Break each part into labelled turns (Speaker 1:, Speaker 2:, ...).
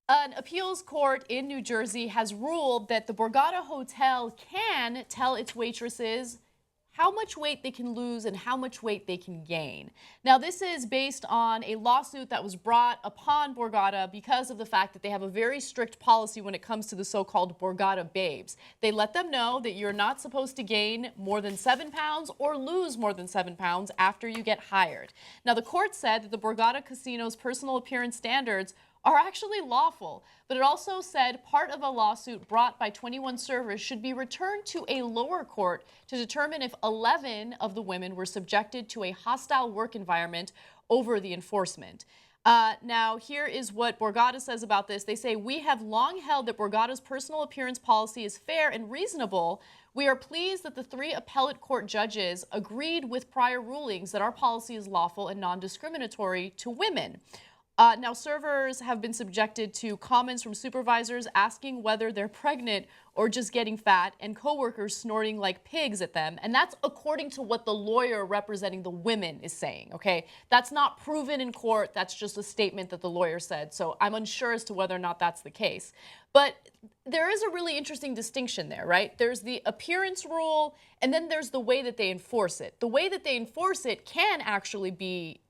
Speaker 1: An appeals court in New Jersey has ruled that the Borgata Hotel can tell its waitresses how much weight they can lose and how much weight they can gain. Now, this is based on a lawsuit that was brought upon Borgata because of the fact that they have a very strict policy when it comes to the so-called Borgata babes. They let them know that you're not supposed to gain more than 7 pounds or lose more than 7 pounds after you get hired. Now, the court said that the Borgata Casino's personal appearance standards are actually lawful, but it also said part of a lawsuit brought by 21 servers should be returned to a lower court to determine if 11 of the women were subjected to a hostile work environment over the enforcement. Now, here is what Borgata says about this. They say, "We have long held that Borgata's personal appearance policy is fair and reasonable. We are pleased that the 3 appellate court judges agreed with prior rulings that our policy is lawful and non-discriminatory to women." Now, servers have been subjected to comments from supervisors asking whether they're pregnant or just getting fat, and coworkers snorting like pigs at them. And that's according to what the lawyer representing the women is saying, okay? That's not proven in court. That's just a statement that the lawyer said. So I'm unsure as to whether or not that's the case. But there is a really interesting distinction there, right? There's the appearance rule, and then there's the way that they enforce it. The way that they enforce it can actually be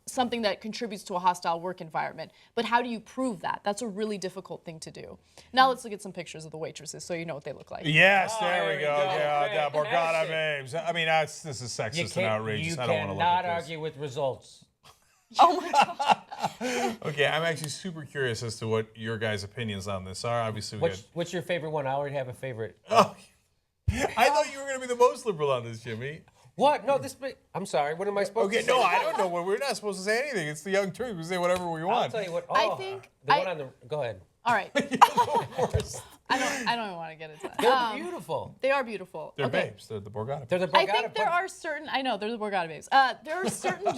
Speaker 1: something that contributes to a hostile work environment. But how do you prove that? That's a really difficult thing to do. Now let's look at some pictures of the waitresses so you know what they look like.
Speaker 2: Yes, there we go. Yeah, Borgata babes. I mean, this is sexist and outrageous. I don't want to look at this.
Speaker 3: You cannot argue with results.
Speaker 1: Oh my God.
Speaker 2: Okay, I'm actually super curious as to what your guys' opinions on this are. Obviously,
Speaker 3: What's your favorite one? I already have a favorite.
Speaker 2: Oh, I thought you were going to be the most liberal on this, Jimmy.
Speaker 3: What? No, I'm sorry. What am I supposed to say?
Speaker 2: No, I don't know. We're not supposed to say anything. It's the Young Turks. We say whatever we want.
Speaker 3: I'll tell you what.
Speaker 1: I think
Speaker 3: the one on the. Go ahead.
Speaker 1: All right. I don't even want to get into that.
Speaker 3: They're beautiful.
Speaker 1: They are beautiful.
Speaker 2: They're babes. They're the Borgata.
Speaker 3: They're the Borgata.
Speaker 1: I think there are certain. I know they're the Borgata babes. There are certain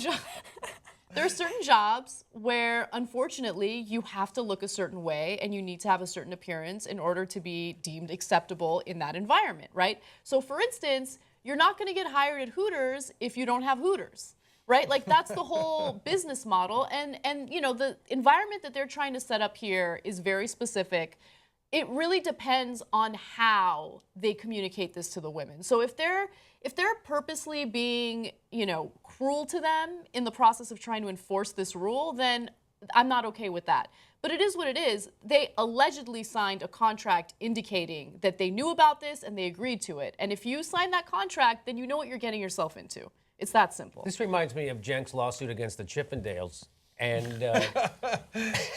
Speaker 1: there are certain jobs where, unfortunately, you have to look a certain way and you need to have a certain appearance in order to be deemed acceptable in that environment, right? So, for instance, you're not going to get hired at Hooters if you don't have Hooters, right? Like, that's the whole business model. And you know, the environment that they're trying to set up here is very specific. It really depends on how they communicate this to the women. So if they're purposely being, you know, cruel to them in the process of trying to enforce this rule, then I'm not okay with that. But it is what it is. They allegedly signed a contract indicating that they knew about this and they agreed to it. And if you sign that contract, then you know what you're getting yourself into. It's that simple.
Speaker 3: This reminds me of Cenk's lawsuit against the Chippendales. And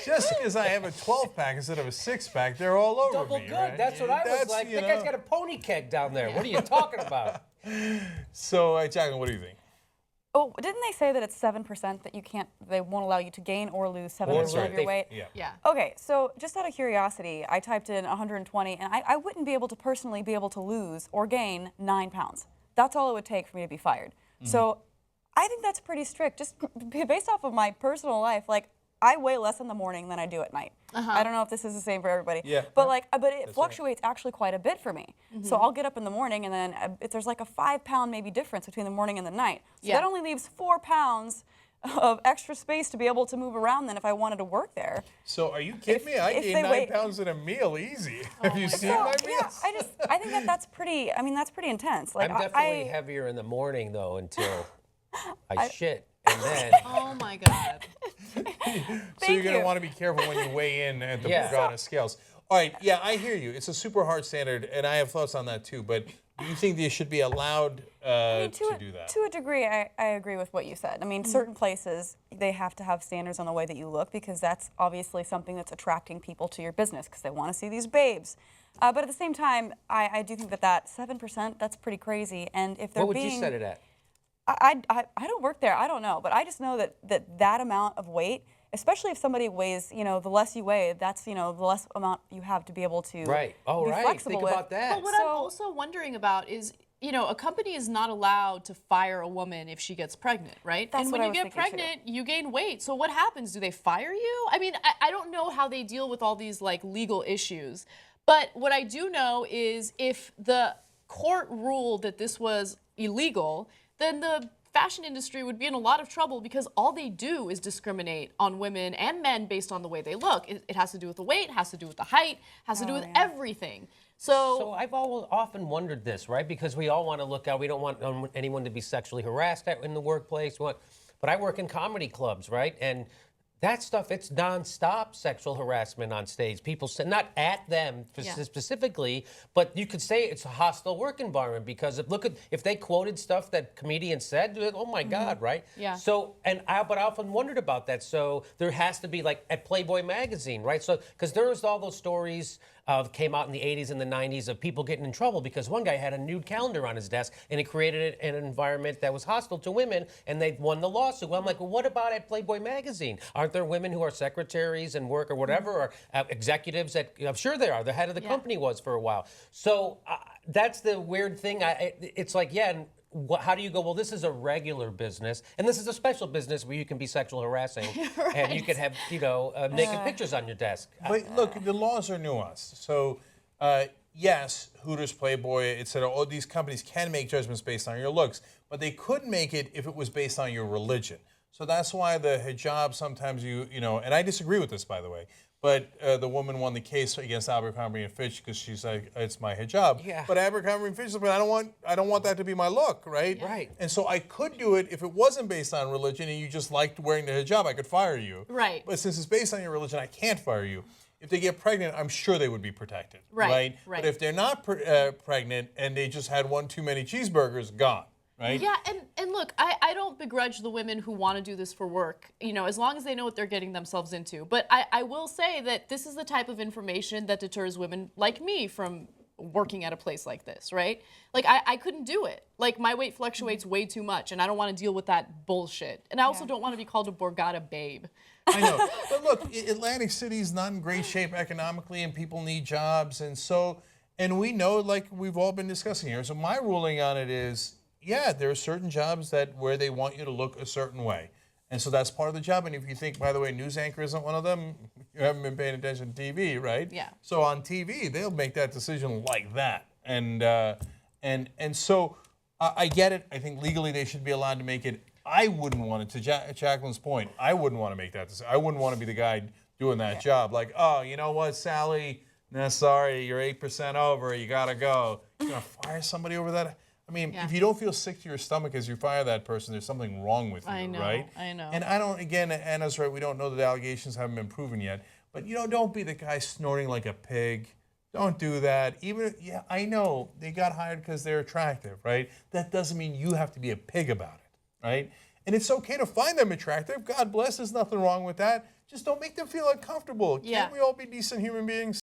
Speaker 2: just because I have a 12-pack instead of a 6-pack, they're all over
Speaker 3: double
Speaker 2: me.
Speaker 3: good.
Speaker 2: Right?
Speaker 3: That's what I was like. That guy's got a pony keg down there. What are you talking about?
Speaker 2: So, Jaclyn, what do you think?
Speaker 4: Oh, didn't they say that it's 7% that you can't? They won't allow you to gain or lose 7% of your weight.
Speaker 1: Yeah.
Speaker 4: Okay, so just out of curiosity, I typed in 120, and I wouldn't be able to personally be able to lose or gain 9 pounds. That's all it would take for me to be fired. So I think that's pretty strict, just based off of my personal life. Like, I weigh less in the morning than I do at night. I don't know if this is the same for everybody.
Speaker 2: Yeah.
Speaker 4: But but it fluctuates actually quite a bit for me. So I'll get up in the morning, and then if there's like a 5-pound maybe difference between the morning and the night. So that only leaves 4 pounds of extra space to be able to move around then if I wanted to work there.
Speaker 2: So are you kidding me? I gain 9 pounds in a meal easy. Have you seen my meals?
Speaker 4: Yeah, I think that's pretty. I mean, that's pretty intense. Like,
Speaker 3: I'm definitely heavier in the morning though until I shit. And then,
Speaker 1: oh my God.
Speaker 2: So you're going to want to be careful when you weigh in at the Borgata scales. All right, yeah, I hear you. It's a super hard standard, and I have thoughts on that too. But do you think they should be allowed to do that?
Speaker 4: To a degree, I agree with what you said. I mean, certain places, they have to have standards on the way that you look because that's obviously something that's attracting people to your business because they want to see these babes. But at the same time, I do think that 7%, that's pretty crazy. And if they're
Speaker 3: what would you set it at?
Speaker 4: I don't work there. I don't know. But I just know that amount of weight, especially if somebody weighs, you know, the less you weigh, that's, you know, the less amount you have to be able to be flexible
Speaker 3: Think about that.
Speaker 1: But what I'm also wondering about is, you know, a company is not allowed to fire a woman if she gets pregnant, right?
Speaker 4: That's
Speaker 1: and
Speaker 4: what
Speaker 1: when
Speaker 4: I
Speaker 1: you
Speaker 4: was
Speaker 1: get
Speaker 4: thinking,
Speaker 1: pregnant, you gain weight. So what happens? Do they fire you? I mean, I don't know how they deal with all these like legal issues. But what I do know is if the court ruled that this was illegal, then the fashion industry would be in a lot of trouble because all they do is discriminate on women and men based on the way they look. It has to do with the weight, has to do with the height, has to do with everything.
Speaker 3: So I've often wondered this, right? Because we all want to look out. We don't want anyone to be sexually harassed in the workplace. But I work in comedy clubs, right? And that stuff, it's nonstop sexual harassment on stage. People say, not at them specifically, but you could say it's a hostile work environment because if they quoted stuff that comedians said, oh my God, right?
Speaker 1: Yeah.
Speaker 3: So, but I often wondered about that. So there has to be, like at Playboy magazine, right? So, because there was all those stories came out in the 80s and the 90s of people getting in trouble because one guy had a nude calendar on his desk and it created an environment that was hostile to women, and they won the lawsuit. Well, I'm like, well, what about at Playboy magazine? Aren't there women who are secretaries and work or whatever, or executives that, I'm sure there are. The head of the company was for a while. So that's the weird thing. It's like, how do you go, well, this is a regular business, and this is a special business where you can be sexual harassing, and you can have, naked pictures on your desk.
Speaker 2: But look, the laws are nuanced. So, yes, Hooters, Playboy, et cetera, all these companies can make judgments based on your looks, but they couldn't make it if it was based on your religion. So that's why the hijab sometimes and I disagree with this, by the way, but the woman won the case against Abercrombie & Fitch because she's like, it's my hijab.
Speaker 3: Yeah.
Speaker 2: But Abercrombie & Fitch is like, I don't want that to be my look, right?
Speaker 3: Right.
Speaker 2: And so I could do it if it wasn't based on religion and you just liked wearing the hijab, I could fire you.
Speaker 1: Right.
Speaker 2: But since it's based on your religion, I can't fire you. If they get pregnant, I'm sure they would be protected,
Speaker 1: right?
Speaker 2: But if they're not pregnant and they just had one too many cheeseburgers, gone. Right?
Speaker 1: Yeah, and look, I don't begrudge the women who want to do this for work, as long as they know what they're getting themselves into. But I will say that this is the type of information that deters women like me from working at a place like this, right? Like, I couldn't do it. Like, my weight fluctuates way too much, and I don't want to deal with that bullshit. And I also don't want to be called a Borgata babe.
Speaker 2: I know. But look, Atlantic City's not in great shape economically, and people need jobs. And we know, like we've all been discussing here. So my ruling on it is, there are certain jobs where they want you to look a certain way. And so that's part of the job. And if you think, by the way, news anchor isn't one of them, you haven't been paying attention to TV, right?
Speaker 1: Yeah.
Speaker 2: So on TV, they'll make that decision like that. And so I get it. I think legally they should be allowed to make it. I wouldn't want it, to Jaclyn's point, I wouldn't want to make that decision. I wouldn't want to be the guy doing that job. Like, oh, you know what, Sally? Nah, sorry, you're 8% over. You got to go. You're going to fire somebody over that? I mean, if you don't feel sick to your stomach as you fire that person, there's something wrong with you, right?
Speaker 1: I know.
Speaker 2: And again, Anna's right, we don't know that the allegations haven't been proven yet. But, don't be the guy snorting like a pig. Don't do that. I know they got hired because they're attractive, right? That doesn't mean you have to be a pig about it, right? And it's okay to find them attractive. God bless, there's nothing wrong with that. Just don't make them feel uncomfortable. Can't we all be decent human beings?